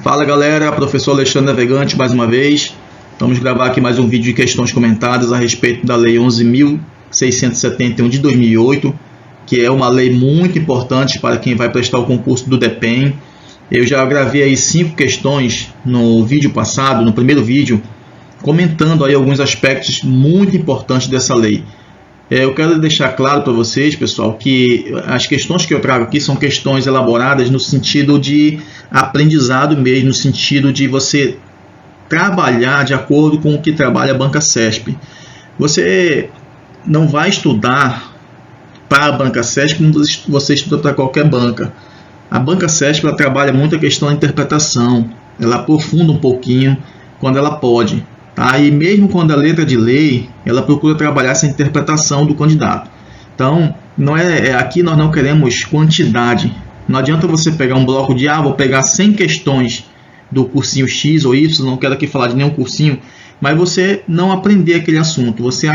Fala galera, professor Alexandre Navegante mais uma vez. Vamos gravar aqui mais um vídeo de questões comentadas a respeito da Lei 11.671 de 2008, que é uma lei muito importante para quem vai prestar o concurso do DEPEN. Eu já gravei aí 5 questões no vídeo passado, no primeiro vídeo, comentando aí alguns aspectos muito importantes dessa lei. Eu quero deixar claro para vocês, pessoal, que as questões que eu trago aqui são questões elaboradas no sentido de aprendizado mesmo, no sentido de você trabalhar de acordo com o que trabalha a Banca CESP. Você não vai estudar para a Banca CESP como você estuda para qualquer banca. A Banca CESP ela trabalha muito a questão da interpretação, ela aprofunda um pouquinho quando ela pode. Tá? E mesmo quando a letra de lei, ela procura trabalhar essa interpretação do candidato. Então, aqui nós não queremos quantidade. Não adianta você pegar um bloco de vou pegar 100 questões do cursinho X ou Y, não quero aqui falar de nenhum cursinho, mas você não aprender aquele assunto, você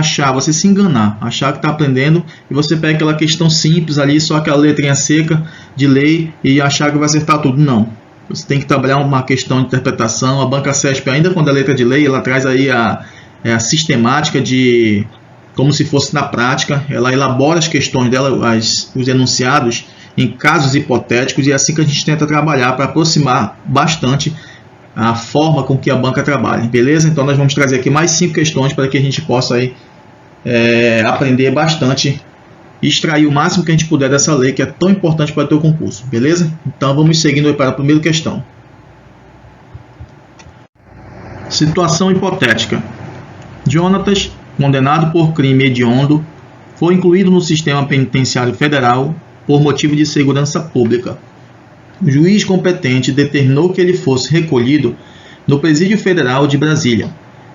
se enganar, achar que está aprendendo e você pega aquela questão simples ali, só aquela letrinha seca de lei e achar que vai acertar tudo. Não. Você tem que trabalhar uma questão de interpretação. A Banca CESP, ainda quando é letra de lei, ela traz aí a sistemática de como se fosse na prática. Ela elabora as questões dela, os enunciados, em casos hipotéticos, e é assim que a gente tenta trabalhar para aproximar bastante a forma com que a banca trabalha. Beleza? Então nós vamos trazer aqui mais 5 questões para que a gente possa aí, aprender bastante e extrair o máximo que a gente puder dessa lei que é tão importante para o teu concurso, beleza? Então vamos seguindo para a primeira questão. Situação hipotética. Jonatas, condenado por crime hediondo, foi incluído no sistema penitenciário federal por motivo de segurança pública. O juiz competente determinou que ele fosse recolhido no Presídio Federal de Brasília,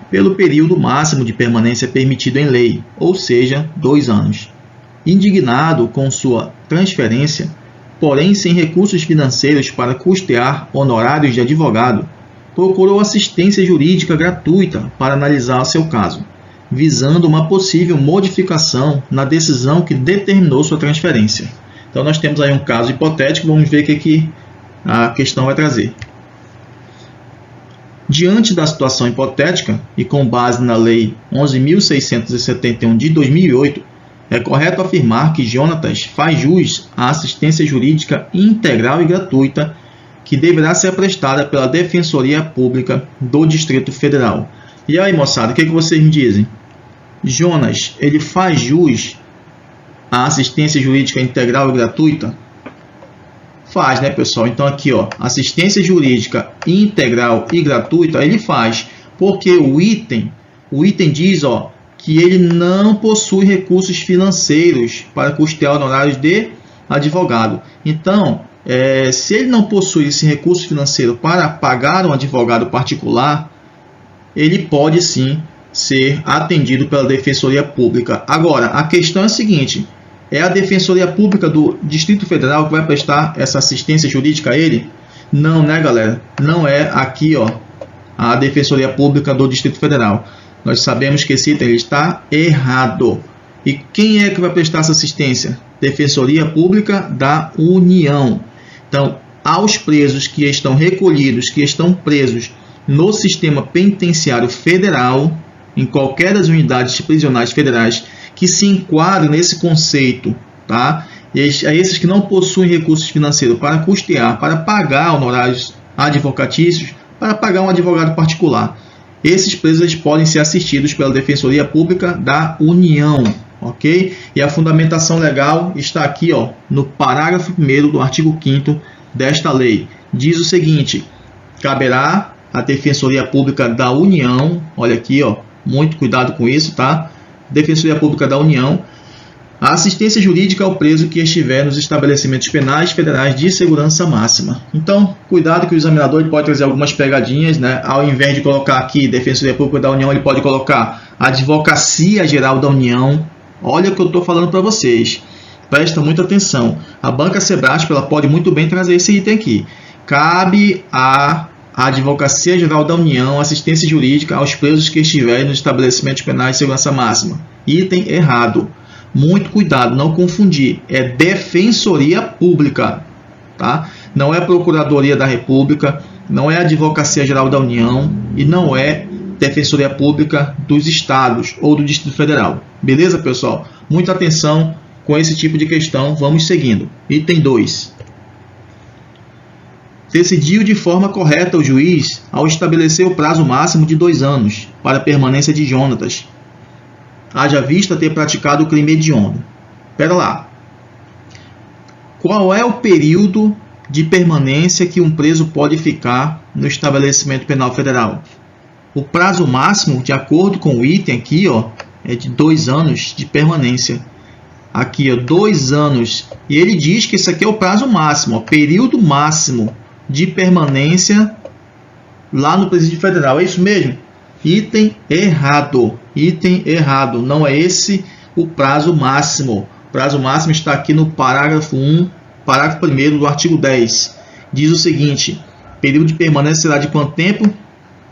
pelo período máximo de permanência permitido em lei, ou seja, 2 anos. Indignado com sua transferência, porém sem recursos financeiros para custear honorários de advogado, procurou assistência jurídica gratuita para analisar seu caso, visando uma possível modificação na decisão que determinou sua transferência. Então nós temos aí um caso hipotético, vamos ver o que a questão vai trazer. Diante da situação hipotética e com base na Lei 11.671 de 2008, é correto afirmar que Jonatas faz jus à assistência jurídica integral e gratuita que deverá ser prestada pela Defensoria Pública do Distrito Federal. E aí, moçada, o que vocês me dizem? Jonas, ele faz jus à assistência jurídica integral e gratuita? Faz, né, pessoal? Então aqui, ó, assistência jurídica integral e gratuita, ele faz, porque o item diz, ó, que ele não possui recursos financeiros para custear honorários de advogado. Então, se ele não possui esse recurso financeiro para pagar um advogado particular, ele pode sim ser atendido pela Defensoria Pública. Agora, a questão é a seguinte, é a Defensoria Pública do Distrito Federal que vai prestar essa assistência jurídica a ele? Não, né, galera? Não é aqui, ó, a Defensoria Pública do Distrito Federal. Nós sabemos que esse item está errado. E quem é que vai prestar essa assistência? Defensoria Pública da União. Então, aos presos que estão recolhidos, que estão presos no sistema penitenciário federal, em qualquer das unidades prisionais federais que se enquadram nesse conceito, tá? E a esses que não possuem recursos financeiros para custear, para pagar honorários advocatícios, para pagar um advogado particular. Esses presos podem ser assistidos pela Defensoria Pública da União, ok? E a fundamentação legal está aqui, ó, no parágrafo 1º do artigo 5º desta lei. Diz o seguinte, caberá à Defensoria Pública da União, olha aqui, ó, muito cuidado com isso, tá? Defensoria Pública da União, a assistência jurídica ao preso que estiver nos estabelecimentos penais federais de segurança máxima. Então, cuidado que o examinador ele pode trazer algumas pegadinhas, né? Ao invés de colocar aqui Defensoria Pública da União, ele pode colocar Advocacia Geral da União. Olha o que eu estou falando para vocês. Presta muita atenção. A Banca Sebrasp ela pode muito bem trazer esse item aqui. Cabe à Advocacia Geral da União assistência jurídica aos presos que estiverem nos estabelecimentos penais de segurança máxima. Item errado. Muito cuidado, não confundir. É Defensoria Pública, tá? Não é Procuradoria da República, não é a Advocacia Geral da União e não é Defensoria Pública dos Estados ou do Distrito Federal. Beleza, pessoal? Muita atenção com esse tipo de questão. Vamos seguindo. Item 2. Decidiu de forma correta o juiz ao estabelecer o prazo máximo de 2 anos para a permanência de Jonatas, haja vista ter praticado o crime hediondo. Espera lá. Qual é o período de permanência que um preso pode ficar no estabelecimento penal federal? O prazo máximo, de acordo com o item aqui, ó, é de 2 anos de permanência. Aqui, ó, 2 anos. E ele diz que isso aqui é o prazo máximo, ó, período máximo de permanência lá no Presídio Federal. É isso mesmo? Item errado. Item errado. Não é esse o prazo máximo. O prazo máximo está aqui no parágrafo 1, parágrafo 1º do artigo 10. Diz o seguinte: período de permanência será de quanto tempo?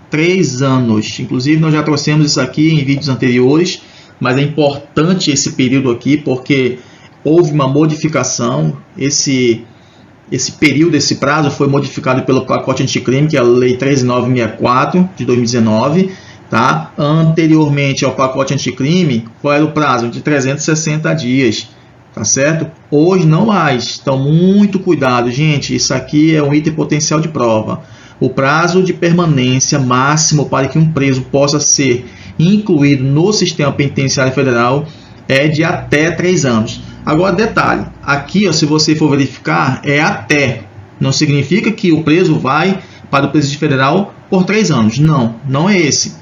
3 anos. Inclusive, nós já trouxemos isso aqui em vídeos anteriores, mas é importante esse período aqui porque houve uma modificação. Esse período, esse prazo foi modificado pelo pacote anticrime, que é a Lei 13.964 de 2019. Tá? Anteriormente ao pacote anticrime, qual era o prazo? De 360 dias. Tá certo? Hoje não mais. Então, muito cuidado, gente. Isso aqui é um item potencial de prova. O prazo de permanência máximo para que um preso possa ser incluído no sistema penitenciário federal é de até 3 anos. Agora, detalhe. Aqui, ó, se você for verificar, é até. Não significa que o preso vai para o presídio federal por 3 anos. Não, não é esse.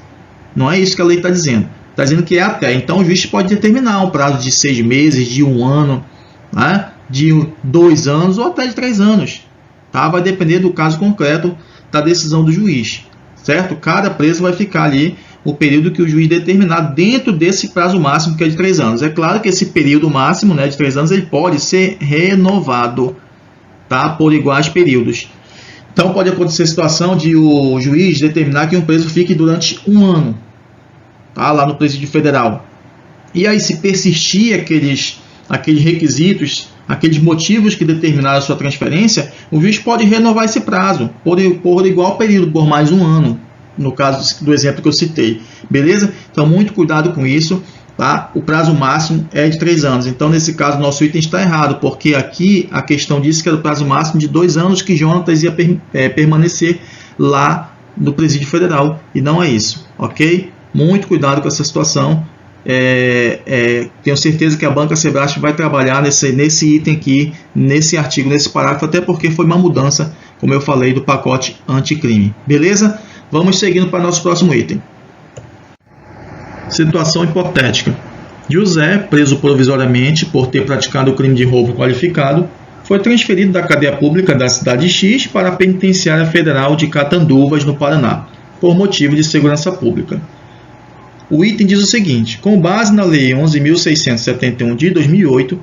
Não é isso que a lei está dizendo. Está dizendo que é até. Então, o juiz pode determinar um prazo de 6 meses, de 1 ano, né? De 2 anos ou até de 3 anos. Tá? Vai depender do caso concreto da decisão do juiz. Certo? Cada preso vai ficar ali o período que o juiz determinar dentro desse prazo máximo, que é de 3 anos. É claro que esse período máximo, né, de 3 anos, ele pode ser renovado, tá? Por iguais períodos. Então, pode acontecer a situação de o juiz determinar que um preso fique durante 1 ano, tá? Lá no presídio federal. E aí, se persistir aqueles requisitos, aqueles motivos que determinaram a sua transferência, o juiz pode renovar esse prazo por igual período, por mais 1 ano, no caso do exemplo que eu citei. Beleza? Então, muito cuidado com isso. Tá? O prazo máximo é de 3 anos. Então, nesse caso, nosso item está errado, porque aqui a questão disse que era o prazo máximo de 2 anos que Jonatas ia permanecer lá no presídio federal. E não é isso. Ok? Muito cuidado com essa situação. Tenho certeza que a banca Sebrasp vai trabalhar nesse item aqui, nesse artigo, nesse parágrafo, até porque foi uma mudança, como eu falei, do pacote anticrime. Beleza? Vamos seguindo para o nosso próximo item. Situação hipotética. José, preso provisoriamente por ter praticado o crime de roubo qualificado, foi transferido da cadeia pública da cidade X para a penitenciária federal de Catanduvas, no Paraná, por motivo de segurança pública. O item diz o seguinte: com base na Lei 11.671 de 2008,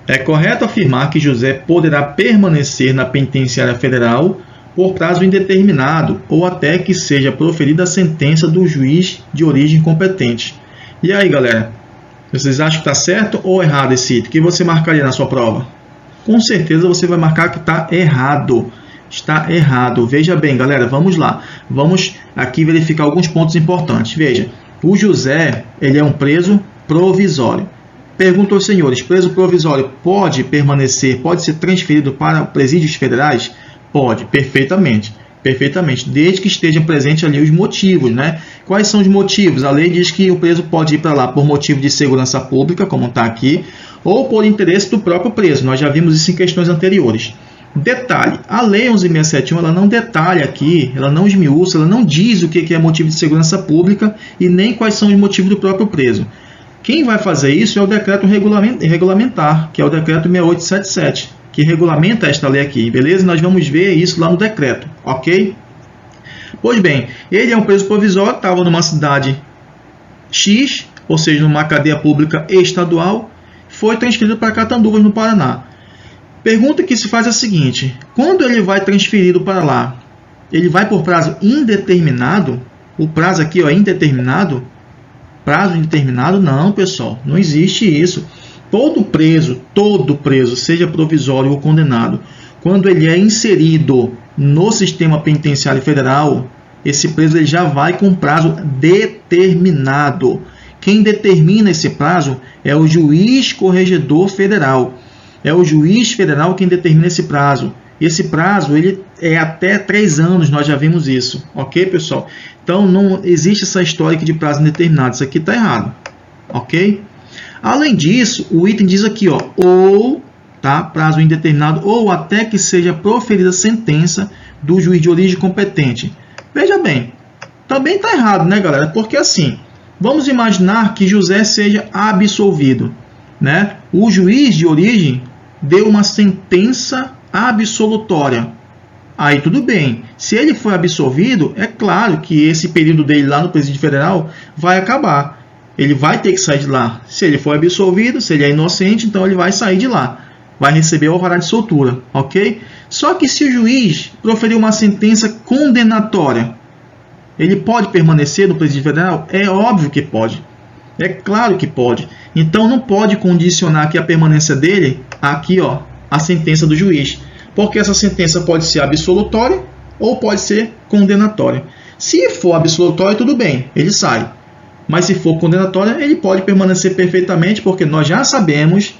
é correto afirmar que José poderá permanecer na penitenciária federal por prazo indeterminado ou até que seja proferida a sentença do juiz de origem competente. E aí, galera? Vocês acham que está certo ou errado esse item? O que você marcaria na sua prova? Com certeza você vai marcar que está errado. Está errado. Veja bem, galera, vamos lá. Vamos aqui verificar alguns pontos importantes. Veja, o José, ele é um preso provisório. Pergunto aos senhores, preso provisório pode permanecer, pode ser transferido para presídios federais? Pode, perfeitamente. Perfeitamente, desde que estejam presentes ali os motivos, né? Quais são os motivos? A lei diz que o preso pode ir para lá por motivo de segurança pública, como está aqui, ou por interesse do próprio preso. Nós já vimos isso em questões anteriores. Detalhe, a lei 11.671, ela não detalha aqui, ela não esmiuça, ela não diz o que é motivo de segurança pública e nem quais são os motivos do próprio preso. Quem vai fazer isso é o decreto regulamentar, que é o decreto 6877. Que regulamenta esta lei aqui, beleza? Nós vamos ver isso lá no decreto, ok? Pois bem, ele é um preso provisório, estava numa cidade X, ou seja, numa cadeia pública estadual, foi transferido para Catanduvas, no Paraná. Pergunta que se faz é a seguinte: quando ele vai transferido para lá, ele vai por prazo indeterminado? O prazo aqui é indeterminado? Prazo indeterminado? Não, pessoal, não existe isso. Todo preso, seja provisório ou condenado, quando ele é inserido no sistema penitenciário federal, esse preso ele já vai com prazo determinado. Quem determina esse prazo é o juiz corregedor federal. É o juiz federal quem determina esse prazo. Esse prazo ele é até 3 anos, nós já vimos isso. Ok, pessoal? Então, não existe essa história aqui de prazo indeterminado. Isso aqui está errado. Ok? Além disso, o item diz aqui, ó, ou, tá, prazo indeterminado, ou até que seja proferida sentença do juiz de origem competente. Veja bem, também está errado, né, galera? Porque assim, vamos imaginar que José seja absolvido, né? O juiz de origem deu uma sentença absolutória. Aí tudo bem. Se ele for absolvido, é claro que esse período dele lá no Presídio Federal vai acabar. Ele vai ter que sair de lá. Se ele for absolvido, se ele é inocente, então ele vai sair de lá. Vai receber o alvará de soltura, ok? Só que se o juiz proferir uma sentença condenatória, ele pode permanecer no Presídio Federal? É óbvio que pode. É claro que pode. Então não pode condicionar aqui a permanência dele, aqui ó, a sentença do juiz. Porque essa sentença pode ser absolutória ou pode ser condenatória. Se for absolutória, tudo bem, ele sai. Mas se for condenatória, ele pode permanecer perfeitamente, porque nós já sabemos,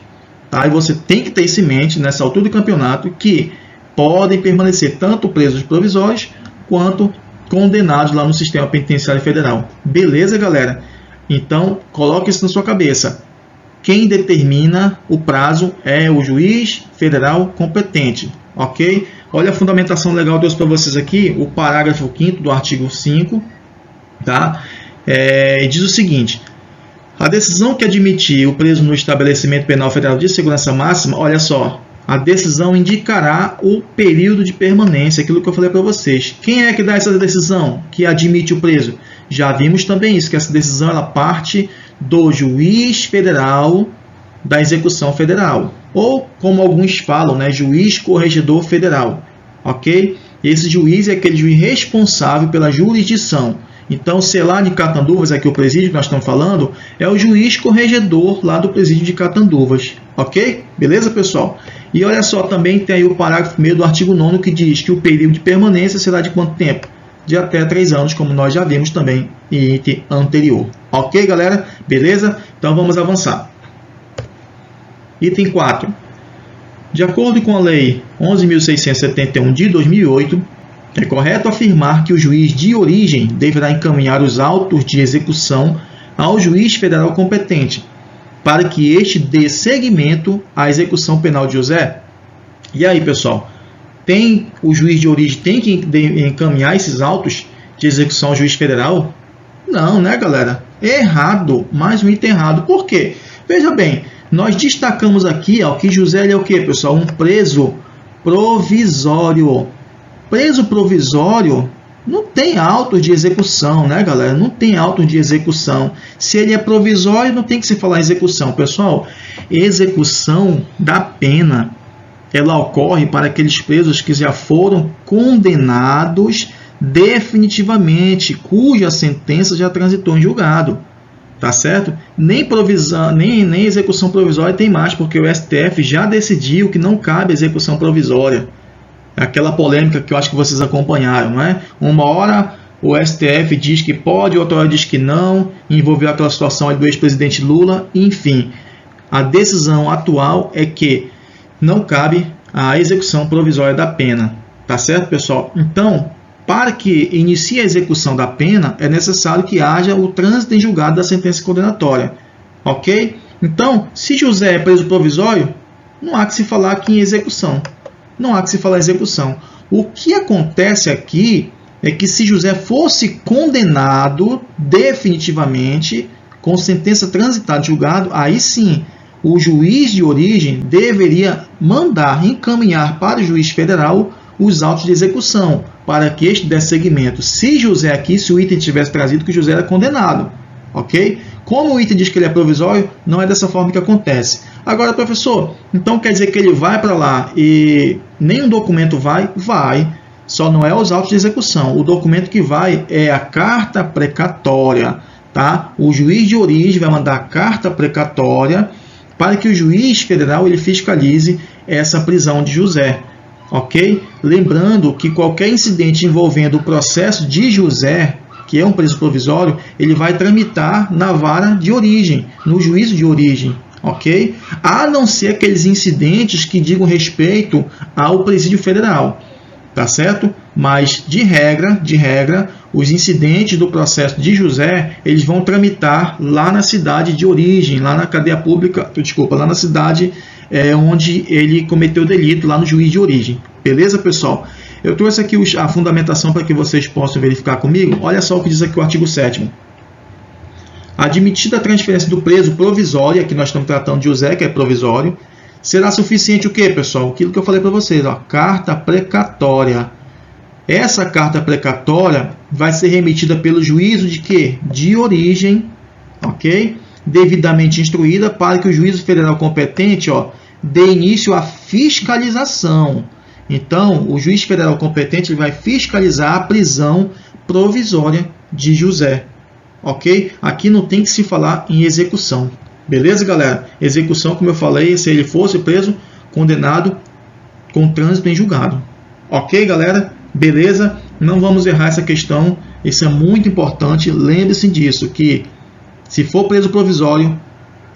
tá? E você tem que ter isso em mente nessa altura do campeonato, que podem permanecer tanto presos provisórios quanto condenados lá no sistema penitenciário federal. Beleza, galera? Então, coloque isso na sua cabeça. Quem determina o prazo é o juiz federal competente, ok? Olha a fundamentação legal que eu trouxe para vocês aqui, o parágrafo 5º do artigo 5, tá? Diz o seguinte: a decisão que admitir o preso no estabelecimento penal federal de segurança máxima, olha só, a decisão indicará o período de permanência, aquilo que eu falei para vocês. Quem é que dá essa decisão que admite o preso? Já vimos também isso, que essa decisão ela parte do juiz federal da execução federal, ou como alguns falam, né, juiz corregedor federal, ok? Esse juiz é aquele juiz responsável pela jurisdição. Então, sei lá, de Catanduvas, aqui o presídio que nós estamos falando, é o juiz corregedor lá do presídio de Catanduvas. Ok? Beleza, pessoal? E olha só, também tem aí o parágrafo 1º do artigo 9º que diz que o período de permanência será de quanto tempo? De até 3 anos, como nós já vimos também em item anterior. Ok, galera? Beleza? Então, vamos avançar. Item 4. De acordo com a Lei 11.671 de 2008, é correto afirmar que o juiz de origem deverá encaminhar os autos de execução ao juiz federal competente, para que este dê seguimento à execução penal de José? E aí, pessoal? O juiz de origem tem que encaminhar esses autos de execução ao juiz federal? Não, né, galera? Errado. Mais um item errado. Por quê? Veja bem, nós destacamos aqui ó, que José é o quê, pessoal? Um preso provisório. Preso provisório não tem auto de execução, né, galera? Não tem auto de execução. Se ele é provisório, não tem que se falar execução. Pessoal, execução da pena, ela ocorre para aqueles presos que já foram condenados definitivamente, cuja sentença já transitou em julgado. Tá certo? Nem execução provisória tem mais, porque o STF já decidiu que não cabe execução provisória. Aquela polêmica que eu acho que vocês acompanharam, não é? Uma hora o STF diz que pode, outra hora diz que não, envolveu aquela situação do ex-presidente Lula, enfim. A decisão atual é que não cabe a execução provisória da pena, tá certo, pessoal? Então, para que inicie a execução da pena, é necessário que haja o trânsito em julgado da sentença condenatória, ok? Então, se José é preso provisório, não há que se falar aqui em execução. Não há que se falar em execução. O que acontece aqui é que se José fosse condenado definitivamente, com sentença transitada de julgado, aí sim, o juiz de origem deveria mandar encaminhar para o juiz federal os autos de execução, para que este desse seguimento. Se José aqui, se o item tivesse trazido que José era condenado, ok? Como o item diz que ele é provisório, não é dessa forma que acontece. Agora, professor, então quer dizer que ele vai para lá e nenhum documento vai? Vai, só não é os autos de execução. O documento que vai é a carta precatória, tá? O juiz de origem vai mandar a carta precatória para que o juiz federal ele fiscalize essa prisão de José, ok? Lembrando que qualquer incidente envolvendo o processo de José, que é um preso provisório, ele vai tramitar na vara de origem, no juízo de origem, ok? A não ser aqueles incidentes que digam respeito ao presídio federal, tá certo? Mas de regra, os incidentes do processo de José, eles vão tramitar lá na cidade de origem, lá na cadeia pública, lá na cidade onde ele cometeu o delito, lá no juiz de origem. Beleza, pessoal? Eu trouxe aqui a fundamentação para que vocês possam verificar comigo. Olha só o que diz aqui o artigo 7º. Admitida a transferência do preso provisória, que nós estamos tratando de José, que é provisório, será suficiente o quê, pessoal? Aquilo que eu falei para vocês, ó, carta precatória. Essa carta precatória vai ser remetida pelo juízo de quê? De origem, ok? Devidamente instruída para que o juízo federal competente, ó, dê início à fiscalização. Então, o juiz federal competente ele vai fiscalizar a prisão provisória de José, ok? Aqui não tem que se falar em execução. Beleza, galera? Execução, como eu falei, se ele fosse preso, condenado com trânsito em julgado. Ok, galera? Beleza? Não vamos errar essa questão. Isso é muito importante. Lembre-se disso, que se for preso provisório,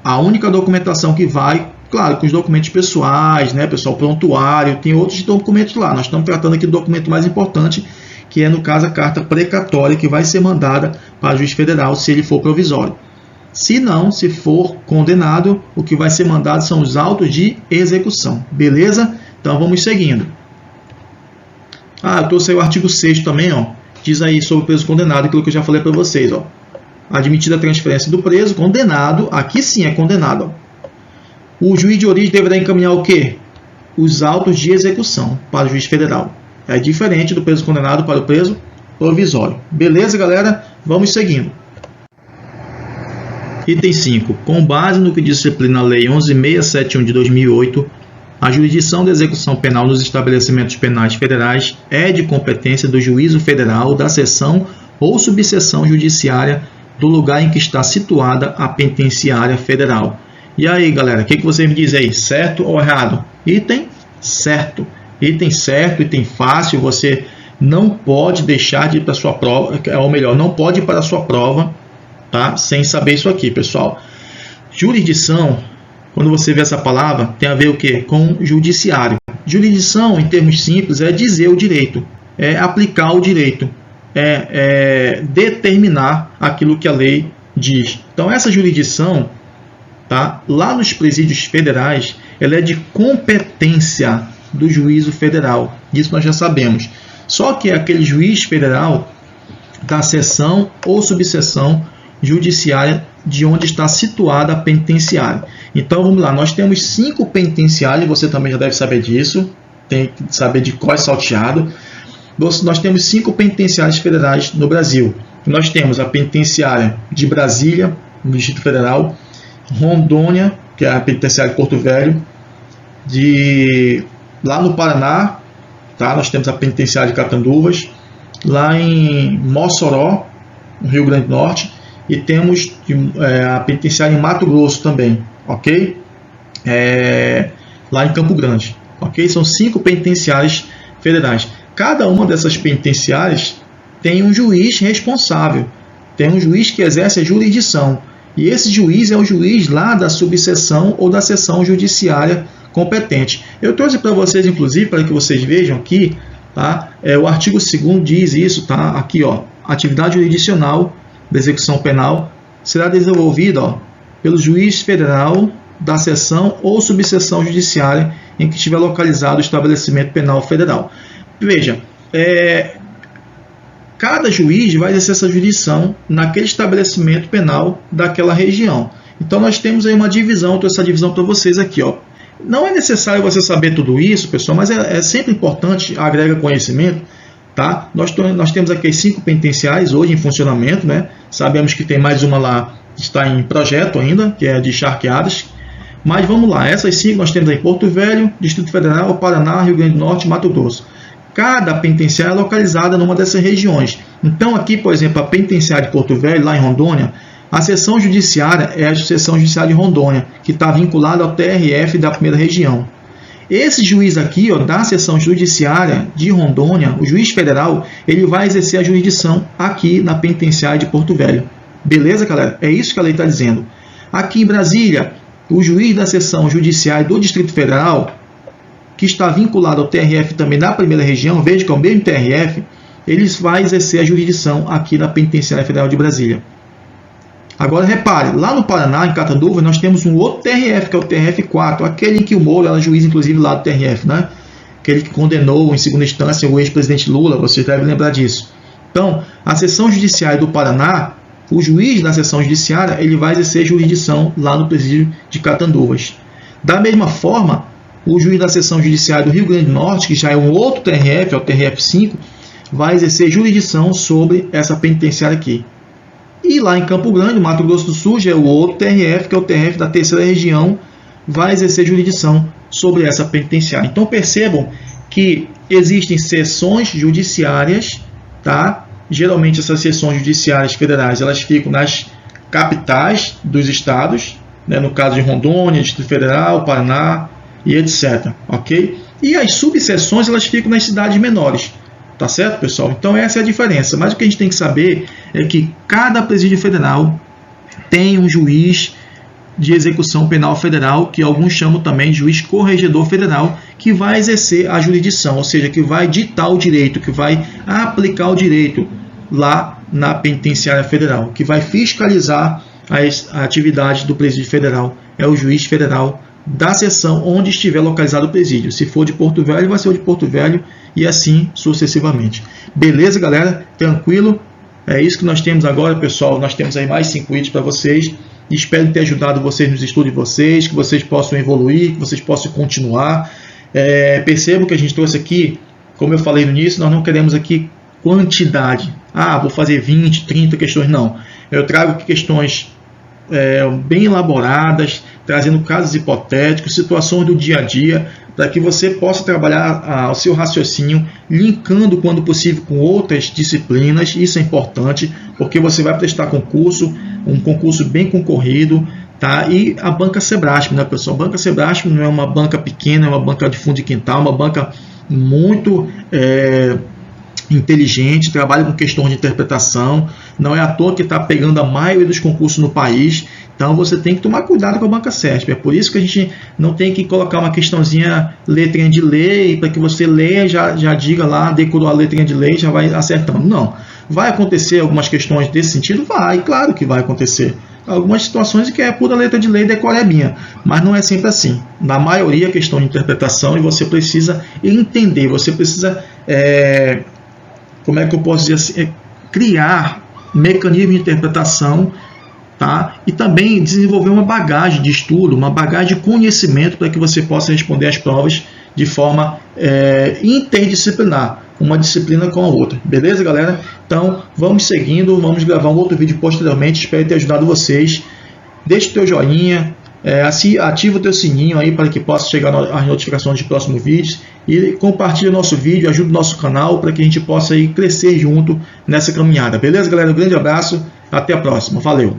a única documentação que vai, claro, com os documentos pessoais, né, pessoal, prontuário, tem outros documentos lá. Nós estamos tratando aqui do documento mais importante, que é, no caso, a carta precatória, que vai ser mandada para o juiz federal se ele for provisório. Se não, se for condenado, o que vai ser mandado são os autos de execução. Beleza? Então vamos seguindo. Eu trouxe aí o artigo 6º também, ó. Diz aí sobre o preso condenado, aquilo que eu já falei para vocês, ó. Admitida a transferência do preso, condenado, aqui sim é condenado, ó. O juiz de origem deverá encaminhar o quê? Os autos de execução para o juiz federal. É diferente do preso condenado para o preso provisório. Beleza, galera? Vamos seguindo. Item 5. Com base no que disciplina a Lei 11.671 de 2008, a jurisdição da execução penal nos estabelecimentos penais federais é de competência do juízo federal da seção ou subseção judiciária do lugar em que está situada a penitenciária federal. E aí, galera, o que você me diz aí? Certo ou errado? Item certo. Item certo, item fácil. Você não pode deixar de ir para a sua prova, ou melhor, não pode ir para a sua prova, tá? Sem saber isso aqui, pessoal. Jurisdição, quando você vê essa palavra, tem a ver o quê? Com judiciário. Jurisdição, em termos simples, é dizer o direito, é aplicar o direito, é determinar aquilo que a lei diz. Então, essa jurisdição, tá? Lá nos presídios federais, ela é de competência do juízo federal. Disso nós já sabemos. Só que é aquele juiz federal da seção ou subseção judiciária de onde está situada a penitenciária. Então vamos lá, nós temos 5 penitenciárias, você também já deve saber disso, tem que saber de qual é salteado. Nós temos 5 penitenciárias federais no Brasil. Nós temos a penitenciária de Brasília, no Distrito Federal, Rondônia, que é a penitenciária de Porto Velho, lá no Paraná, tá? Nós temos a penitenciária de Catanduvas, lá em Mossoró, no Rio Grande do Norte, e temos a penitenciária em Mato Grosso também, ok? Lá em Campo Grande, ok? São 5 penitenciárias federais. Cada uma dessas penitenciárias tem um juiz responsável, tem um juiz que exerce a jurisdição, e esse juiz é o juiz lá da subseção ou da seção judiciária competente. Eu trouxe para vocês, inclusive, para que vocês vejam aqui, tá? O artigo 2º diz isso, tá? Aqui, ó, atividade jurisdicional da execução penal será desenvolvida, ó, pelo juiz federal da seção ou subseção judiciária em que estiver localizado o estabelecimento penal federal. Veja, cada juiz vai exercer essa jurisdição naquele estabelecimento penal daquela região. Então nós temos aí uma divisão, eu trouxe essa divisão para vocês aqui, ó. Não é necessário você saber tudo isso, pessoal, mas é sempre importante, agrega conhecimento, tá? Nós temos aqui as 5 penitenciárias hoje em funcionamento, né? Sabemos que tem mais uma lá que está em projeto ainda, que é de Charqueadas. Mas vamos lá, essas 5 nós temos aí Porto Velho, Distrito Federal, Paraná, Rio Grande do Norte e Mato Grosso. Cada penitenciária é localizada numa dessas regiões. Então aqui, por exemplo, a penitenciária de Porto Velho, lá em Rondônia, a seção judiciária é a seção judiciária de Rondônia, que está vinculada ao TRF da primeira região. esse juiz aqui, ó, da seção judiciária de Rondônia, o juiz federal, ele vai exercer a jurisdição aqui na penitenciária de Porto Velho. Beleza, galera? É isso que a lei está dizendo. Aqui em Brasília, o juiz da seção judiciária do Distrito Federal, que está vinculado ao TRF também na primeira região, veja que é o mesmo TRF, ele vai exercer a jurisdição aqui na Penitenciária Federal de Brasília. Agora repare, lá no Paraná, em Catanduvas, nós temos um outro TRF, que é o TRF4, aquele em que o Moro era juiz, inclusive, lá do TRF, né? Aquele que condenou em segunda instância o ex-presidente Lula, vocês devem lembrar disso. Então, a seção judiciária do Paraná, o juiz da seção judiciária, ele vai exercer jurisdição lá no presídio de Catanduvas. Da mesma forma, o juiz da seção judiciária do Rio Grande do Norte, que já é um outro TRF, é o TRF5, vai exercer jurisdição sobre essa penitenciária aqui. E lá em Campo Grande, Mato Grosso do Sul, já é o outro TRF, que é o TRF da terceira região, vai exercer jurisdição sobre essa penitenciária. Então percebam que existem seções judiciárias, tá? Geralmente essas seções judiciárias federais, elas ficam nas capitais dos estados, né? No caso de Rondônia, Distrito Federal, Paraná e etc. Ok? E as subseções, elas ficam nas cidades menores. Tá certo, pessoal? Então essa é a diferença. Mas o que a gente tem que saber é que cada presídio federal tem um juiz de execução penal federal, que alguns chamam também de juiz corregedor federal, que vai exercer a jurisdição, ou seja, que vai ditar o direito, que vai aplicar o direito lá na penitenciária federal, que vai fiscalizar as atividades do presídio federal. É o juiz federal da seção onde estiver localizado o presídio. Se for de Porto Velho, vai ser o de Porto Velho e assim sucessivamente. Beleza, galera? Tranquilo? É isso que nós temos agora, pessoal. Nós temos aí mais 5 vídeos para vocês. Espero ter ajudado vocês nos estudos de vocês, que vocês possam evoluir, que vocês possam continuar. Percebam que a gente trouxe aqui, como eu falei no início, nós não queremos aqui quantidade. Ah, vou fazer 20, 30 questões. Não. Eu trago aqui questões bem elaboradas, trazendo casos hipotéticos, situações do dia a dia, para que você possa trabalhar o seu raciocínio, linkando quando possível com outras disciplinas. Isso é importante, porque você vai prestar concurso, um concurso bem concorrido, tá? E a banca Sebrasp, né, pessoal? A banca Sebrasp não é uma banca pequena, é uma banca de fundo de quintal, uma banca muito inteligente, trabalha com questões de interpretação, não é à toa que está pegando a maioria dos concursos no país. Então você tem que tomar cuidado com a banca CESP. É por isso que a gente não tem que colocar uma questãozinha, letrinha de lei, para que você leia, já diga lá, decorou a letrinha de lei, já vai acertando. Não. Vai acontecer algumas questões desse sentido? Vai, claro que vai acontecer. Algumas situações que é pura letra de lei, decorebinha, mas não é sempre assim. Na maioria é questão de interpretação e você precisa entender, você precisa, como é que eu posso dizer assim, criar mecanismos de interpretação, tá? E também desenvolver uma bagagem de estudo, uma bagagem de conhecimento para que você possa responder as provas de forma interdisciplinar, uma disciplina com a outra. Beleza, galera? Então, vamos seguindo, vamos gravar um outro vídeo posteriormente. Espero ter ajudado vocês. Deixe o teu joinha, ativa o teu sininho aí para que possa chegar as notificações de próximos vídeos e compartilhe o nosso vídeo, ajude o nosso canal para que a gente possa ir crescer junto nessa caminhada. Beleza, galera? Um grande abraço, até a próxima. Valeu!